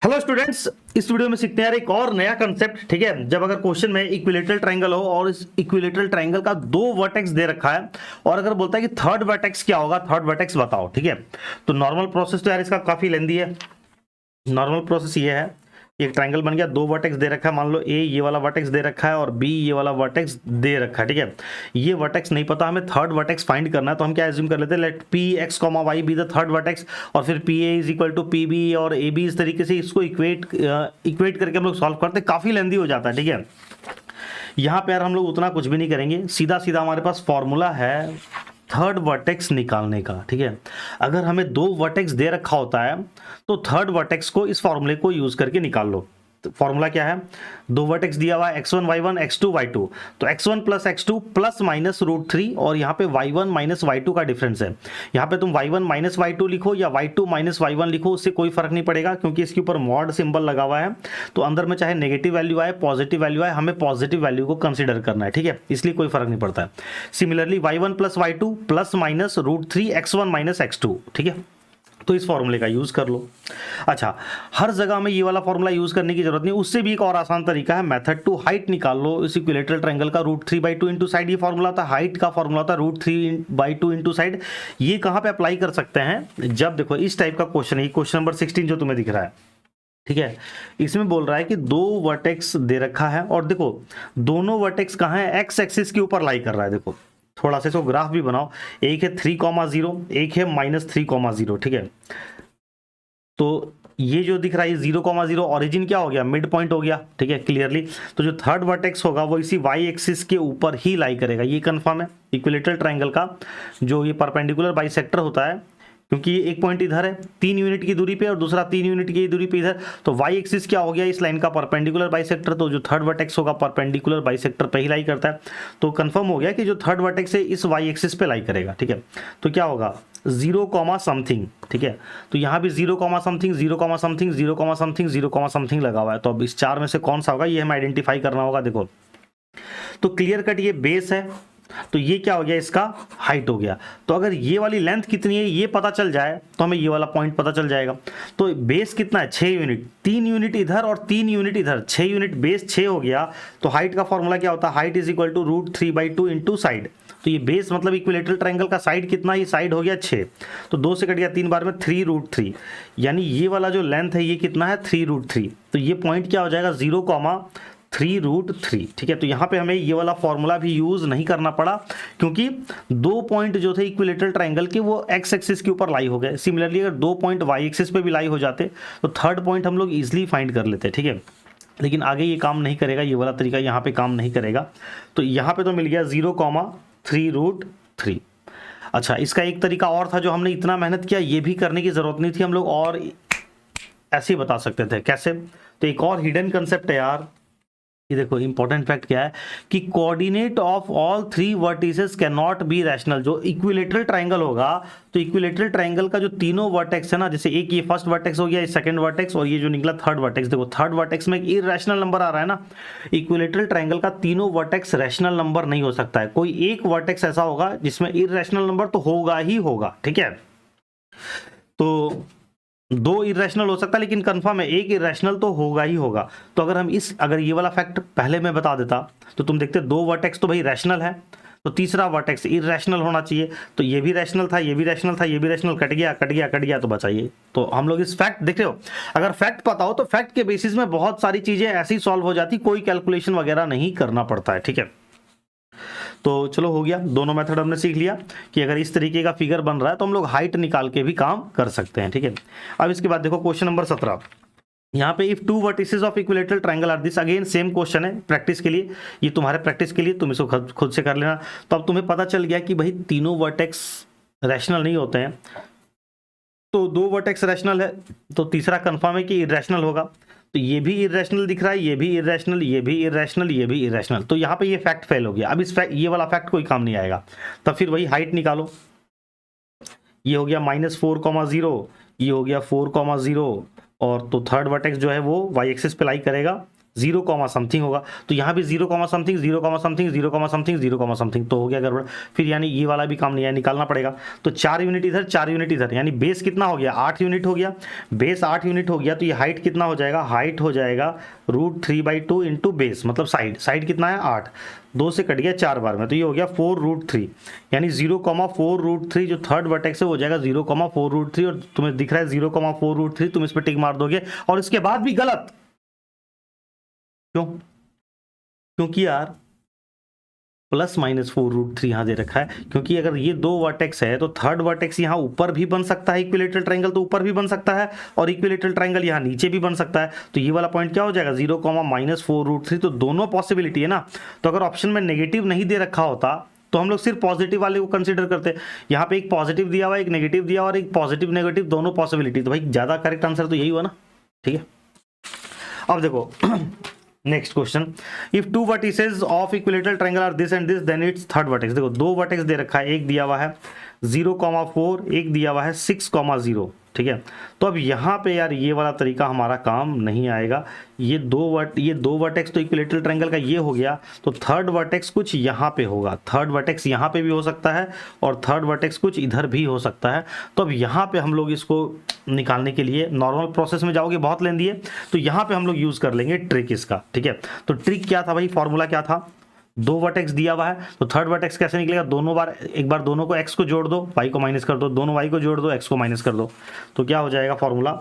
Hello students, इस video में सीखते हैं यार एक और नया कंसेप्ट। ठीक है, जब अगर क्वेश्चन में इक्विलेटरल ट्रायंगल हो और इस इक्विलेटरल ट्रायंगल का दो वर्टेक्स दे रखा है और अगर बोलता है कि थर्ड वर्टेक्स क्या होगा, थर्ड वर्टेक्स बताओ। ठीक है, तो नॉर्मल प्रोसेस तो यार इसका काफी लेंदी है। नॉर्मल प्रोसेस ये है, एक ट्रायंगल बन गया, दो वर्टेक्स दे रखा है, मान लो ए ये वाला वर्टेक्स दे रखा है और बी ये वाला वर्टेक्स दे रखा है। ठीक है, ये वर्टेक्स नहीं पता, हमें थर्ड वर्टेक्स फाइंड करना है, तो हम क्या एज्यूम कर लेते हैं, let P X comma Y be the third vertex और फिर P A is equal to P B और ए बी। इस तरीके से इसको इक्वेट करके हम लोग सॉल्व करते हैं, काफी लेंदी हो जाता है। ठीक है, यहाँ पे यार हम लोग उतना कुछ भी नहीं करेंगे, सीधा सीधा हमारे पास फॉर्मूला है थर्ड वर्टेक्स निकालने का। ठीक है, अगर हमें दो वर्टेक्स दे रखा होता है तो थर्ड वर्टेक्स को इस फॉर्मूले को यूज करके निकाल लो। तो फॉर्मूला क्या है, दो वर्टेक्स दिया हुआ है x1 y1 x2 y2, तो x1 plus x2 plus minus √3 और यहाँ पे y1 माइनस y2 का डिफरेंस है। यहाँ पे तुम y1 माइनस y2 लिखो या y2 माइनस y1 लिखो, उससे कोई फर्क नहीं पड़ेगा क्योंकि इसके ऊपर मॉड सिंबल लगा हुआ है। तो अंदर में चाहे नेगेटिव वैल्यू आए पॉजिटिव वैल्यू आए, हमें पॉजिटिव वैल्यू को कंसिडर करना है। ठीक है, इसलिए कोई फर्क नहीं पड़ता है। Similarly y1 plus y2 plus minus √3 x1 minus x2। ठीक है, तो इस फॉर्मूले का यूज कर लो। अच्छा, हर जगह में ये वाला फॉर्मूला यूज करने की जरूरत नहीं, उससे भी एक और आसान तरीका है, मेथड टू हाइट निकाल लो इस इक्विलेटरल ट्रायंगल का √3/2 इंटू साइड। ये फॉर्मूला था, हाइट का फॉर्मूला था √3/2 इंटू साइड। ये कहां पे अप्लाई कर सकते हैं, जब देखो इस टाइप का क्वेश्चन है, क्वेश्चन नंबर 16 जो तुम्हें दिख रहा है। ठीक है, इसमें बोल रहा है कि दो वर्टेक्स दे रखा है और देखो दोनों वर्टेक्स कहां है, एक्स एक्सिस के ऊपर लाई कर रहा है। देखो थोड़ा सा इसको ग्राफ भी बनाओ, एक है 3,0, एक है -3,0। ठीक है, तो ये जो दिख रहा है 0,0 ओरिजिन क्या हो गया, मिड पॉइंट हो गया। ठीक है, क्लियरली। तो जो थर्ड वर्टेक्स होगा वो इसी वाई एक्सिस के ऊपर ही लाई करेगा, ये कंफर्म है। इक्विलेटरल ट्रायंगल का जो ये परपेंडिकुलर बाइसेक्टर होता है, क्योंकि ये एक पॉइंट इधर है 3 यूनिट की दूरी पे और दूसरा 3 यूनिट की दूरी पे इधर, तो वाई एक्सिस क्या हो गया, इस लाइन का परपेंडिकुलर बाइसेक्टर। तो जो थर्ड वर्टेक्स होगा परपेंडिकुलर बाइसेक्टर पे ही लाई करता है, तो कंफर्म हो गया कि जो थर्ड वर्टेक्स है इस वाई एक्सिस पे लाई करेगा। ठीक है, तो क्या होगा 0, समथिंग। ठीक है, तो यहाँ भी 0, समथिंग 0, समथिंग 0, समथिंग 0, समथिंग लगा हुआ है। तो अब इस चार में से कौन सा होगा ये हमें आइडेंटिफाई करना होगा। देखो तो क्लियर कट ये बेस है, तो ये क्या हो गया, इसका हाइट हो गया। तो अगर ये वाली लेंथ कितनी है ये पता चल जाए तो हमें ये वाला पॉइंट पता चल जाएगा। तो बेस कितना है, 6 यूनिट, 3 यूनिट इधर और 3 यूनिट इधर, 6 यूनिट बेस 6 हो गया। तो हाइट का फॉर्मूला क्या होता है, height is equal to √3/2 into side. तो ये बेस मतलब इक्विलेटरल ट्रायंगल का साइड कितना, ये साइड हो गया 6, तो 2 से कट गया 3 बार में 3√3, यानी ये वाला जो लेंथ है ये कितना है 3√3। तो ये पॉइंट क्या हो जाएगा 0,3√3। ठीक है, तो यहाँ पे हमें ये वाला फॉर्मूला भी यूज नहीं करना पड़ा क्योंकि दो पॉइंट जो थे इक्विलेटरल ट्रायंगल के वो एक्स एक्सिस के ऊपर लाई हो गए। सिमिलरली अगर दो पॉइंट वाई एक्सिस पे भी लाई हो जाते तो थर्ड पॉइंट हम लोग इजिली फाइंड कर लेते। ठीक है, लेकिन आगे ये काम नहीं करेगा, ये वाला तरीका यहाँ पे काम नहीं करेगा। तो यहाँ पे तो मिल गया 0,3√3। अच्छा, इसका एक तरीका और था जो हमने इतना मेहनत किया, ये भी करने की जरूरत नहीं थी, हम लोग और ऐसे ही बता सकते थे। कैसे, तो एक और हिडन कंसेप्ट है यार, ये देखो इंपॉर्टेंट फैक्ट क्या है कि coordinate of all 3 vertices can not be rational. जो इक्विलेटरल ट्रायंगल होगा तो इक्विलेटरल ट्रायंगल का जो तीनों वर्टेक्स है ना, जैसे एक ये फर्स्ट वर्टेक्स हो गया, ये सेकंड वर्टेक्स और ये जो निकला थर्ड वर्टेक्स, देखो थर्ड वर्टेक्स में एक इरैशनल नंबर आ रहा है ना। इक्विलेटरल ट्रायंगल का तीनों वर्टेक्स रैशनल नंबर नहीं हो सकता है, कोई एक वर्टेक्स ऐसा होगा जिसमें इरैशनल नंबर तो होगा ही होगा। ठीक है, तो दो इरेशनल हो सकता है लेकिन कंफर्म है एक इरेशनल तो होगा ही होगा। तो अगर ये वाला फैक्ट पहले मैं बता देता तो तुम देखते दो वर्टेक्स तो भाई रैशनल है, तो तीसरा वर्टेक्स इरेशनल होना चाहिए। तो ये भी रैशनल था, ये भी रैशनल था, ये भी रैशनल, कट गया कट गया कट गया, तो बचाइए। तो हम लोग इस फैक्ट देख रहे हो, अगर फैक्ट पता हो तो फैक्ट के बेसिस में बहुत सारी चीजें ऐसी सॉल्व हो जाती, कोई कैलकुलेशन वगैरह नहीं करना पड़ता है। ठीक है, तो चलो हो गया, दोनों मेथड हमने सीख लिया कि अगर इस तरीके का फिगर बन रहा है तो हम लोग हाइट निकाल के भी काम कर सकते हैं। ठीक है, अब इसके बाद देखो क्वेश्चन नंबर 17, यहाँ पे if 2 vertices of equilateral triangle are this, again same question है प्रैक्टिस के लिए, ये तुम्हारे प्रैक्टिस के लिए, तुम इसको खुद से कर लेना। तो अब तुम्हें पता चल गया कि भाई तीनों वर्टेक्स रैशनल नहीं होते हैं, तो दो वर्टेक्स रैशनल है तो तीसरा कंफर्म है कि इरेशनल होगा। तो ये भी इरेशनल दिख रहा है, ये भी इरेशनल, ये भी इरेशनल, ये भी इरेशनल, तो यहाँ पे ये फैक्ट फेल हो गया। अब ये वाला फैक्ट कोई काम नहीं आएगा, तब फिर वही हाइट निकालो। ये हो गया -4,0, ये हो गया 4,0 और तो थर्ड वर्टेक्स जो है वो वाई एक्सिस पे लाई करेगा जीरो कॉमा समथिंग होगा, तो यहाँ भी zero comma something, zero comma something, zero comma something, zero comma something, तो हो गया गड़बड़। फिर यानी ये वाला भी काम नहीं है, निकालना पड़ेगा। तो 4 यूनिट इधर, 4 यूनिट इधर, यानी बेस कितना हो गया, 8 यूनिट हो गया। बेस 8 यूनिट हो गया, तो ये हाइट कितना हो जाएगा, हाइट हो जाएगा √3/2 इंटू बेस, मतलब साइड कितना है 8, 2 से कट गया 4 बार में, तो ये हो गया 4√3, यानी 0,4√3 जो थर्ड वर्टेक्स है वो हो जाएगा 0,4√3, और तुम्हें दिख रहा है 0,4√3, तुम इस पर टिक मार दोगे। और इसके बाद भी गलत क्यों? क्योंकि यार +-4√3 यहाँ दे रखा है, क्योंकि अगर ये 2 वर्टेक्स है तो थर्ड वर्टेक्स यहाँ ऊपर भी बन सकता है, इक्विलेटरल ट्रायंगल तो ऊपर भी बन सकता है, और इक्विलेटरल ट्रायंगल यहाँ नीचे भी बन सकता है। तो ये वाला पॉइंट क्या हो जाएगा, 0,-4√3, तो दोनों पॉसिबिलिटी है ना। तो अगर ऑप्शन में नेगेटिव नहीं दे रखा होता तो हम लोग सिर्फ पॉजिटिव वाले को कंसीडर करते। यहाँ पे एक पॉजिटिव दिया हुआ, एक नेगेटिव दिया हुआ, और एक पॉजिटिव नेगेटिव दोनों पॉसिबिलिटी, तो भाई ज्यादा करेक्ट आंसर तो यही हुआ ना। ठीक है, अब देखो next question, if 2 vertices of equilateral triangle are this and this then it's third vertex. देखो 2 वर्टेक्स दे रखा है, एक दिया हुआ है 0,4, एक दिया हुआ है 6,0, ठीक है। तो अब यहाँ पे यार ये वाला तरीका हमारा काम नहीं आएगा। ये दो वर्टेक्स तो इक्विलेटरल ट्रायंगल का ये हो गया, तो थर्ड वर्टेक्स कुछ यहाँ पे होगा, थर्ड वर्टेक्स यहाँ पे भी हो सकता है, और थर्ड वर्टेक्स कुछ इधर भी हो सकता है। तो अब यहाँ पे हम लोग इसको निकालने के लिए नॉर्मल प्रोसेस में जाओगे, बहुत लेंदी है, तो यहाँ पे हम लोग यूज कर लेंगे ट्रिक इसका। ठीक है, तो ट्रिक क्या था भाई, फॉर्मूला क्या था, 2 वर्टेक्स दिया हुआ है, तो थर्ड वर्टेक्स कैसे निकलेगा, दोनों बार, एक बार दोनों को x को जोड़ दो, y को माइनस कर दो, दोनों y को जोड़ दो, x को माइनस कर दो, तो क्या हो जाएगा फॉर्मूला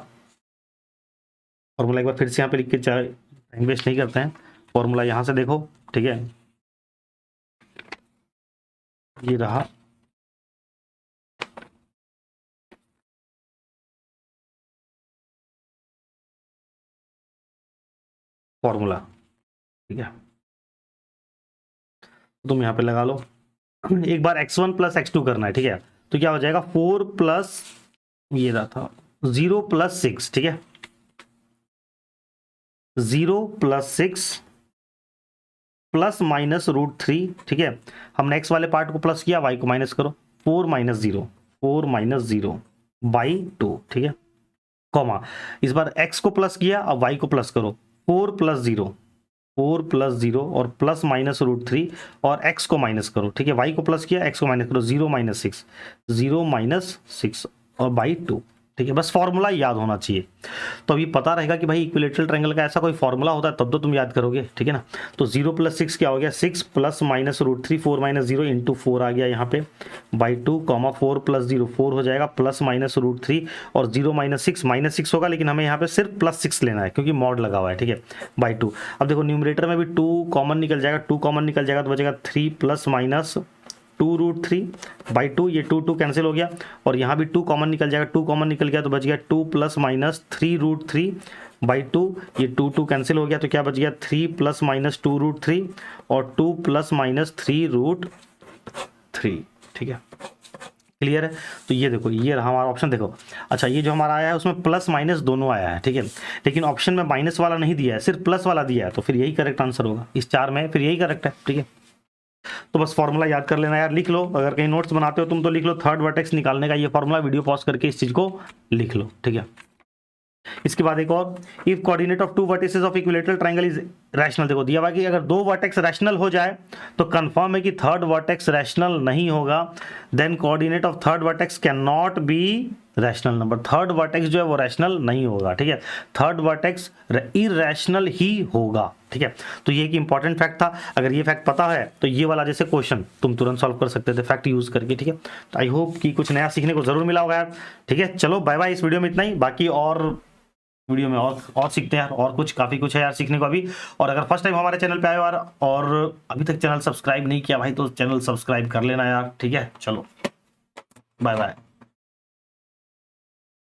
एक बार फिर से यहाँ पे लिख के, टाइम वेस्ट नहीं करते हैं, फॉर्मूला यहाँ से देखो। ठीक है, ये रहा फॉर्मूला। ठीक है, तुम यहाँ पे लगा लो, एक बार x1 + x2 करना है। ठीक है, तो क्या हो जाएगा 4 प्लस ये रहा था 0 + 6, ठीक है, 0 + 6 ±√3। ठीक है, हमने x वाले पार्ट को प्लस किया, y को माइनस करो, 4 - 0 बाई 2। ठीक है, कॉमा, इस बार x को प्लस किया, अब y को प्लस करो, 4 + 0 और ±√3, और x को माइनस करो। ठीक है, y को प्लस किया, x को माइनस करो, 0 - 6 और बाई 2। ठीक है, बस फॉर्मूला याद होना चाहिए, तो अभी पता रहेगा कि भाई इक्विलेटरल ट्रायंगल का ऐसा कोई फॉर्मूला होता है, तब तो तुम याद करोगे। ठीक है ना, तो 0 + 6 क्या हो गया, 6 ±√3, 4 - 0 इंटू 4 आ गया यहाँ पे, बाई 2, 4 + 0 4 हो जाएगा, ±√3, और 0 - 6 होगा, लेकिन हमें यहाँ पे सिर्फ +6 लेना है क्योंकि मॉड लगा हुआ है। ठीक है, बाई 2। अब देखो न्यूमरेटर में भी 2 कॉमन निकल जाएगा, 2 कॉमन निकल जाएगा तो बचेगा 3 ± 2√3 बाई 2, ये 2 कैंसिल हो गया, और यहाँ भी 2 कॉमन निकल जाएगा, 2 कॉमन निकल गया तो बच गया 2 ± 3√3 बाई 2, ये 2 कैंसिल हो गया, तो क्या बच गया 3 ± 2√3 और 2 ± 3√3। ठीक है, क्लियर है। तो ये देखो, ये रहा हमारा ऑप्शन। देखो अच्छा, ये जो हमारा आया है उसमें प्लस माइनस दोनों आया है। ठीक है, लेकिन ऑप्शन में माइनस वाला नहीं दिया है, सिर्फ प्लस वाला दिया है, तो फिर यही करेक्ट आंसर होगा, इस 4 में फिर यही करेक्ट है। ठीक है, तो बस फॉर्मूला याद कर लेना यार, लिख लो, अगर कहीं नोट्स बनाते हो तुम तो लिख लो, थर्ड वर्टेक्स निकालने का ये फॉर्मूला, वीडियो पॉज करके इस चीज को लिख लो। ठीक है, इसके बाद एक और, if coordinate of 2 vertices of equilateral triangle is rational. देखो दिया हुआ कि अगर 2 वर्टेक्स रैशनल हो जाए तो कंफर्म है कि थर्ड वर्टेक्स रैशनल नहीं होगा, then coordinate of third vertex can not be rational number. Third vertex जो है वो रैशनल नहीं होगा। ठीक है, थर्ड वर्टेक्स इरैशनल ही होगा। ठीक है, तो ये एक इंपॉर्टेंट फैक्ट था, अगर ये फैक्ट पता है तो ये वाला जैसे क्वेश्चन तुम तुरंत सॉल्व कर सकते थे फैक्ट यूज करके। ठीक है, तो आई होप कि कुछ नया सीखने को जरूर मिला होगा यार। ठीक है, चलो बाय बाय, इस वीडियो में इतना ही, बाकी और वीडियो में और सीखते हैं यार, और कुछ काफी कुछ है यार सीखने को अभी। और अगर फर्स्ट टाइम हमारे चैनल पे आए यार और अभी तक चैनल सब्सक्राइब नहीं किया भाई, तो चैनल सब्सक्राइब कर लेना यार। ठीक है, चलो बाय बाय।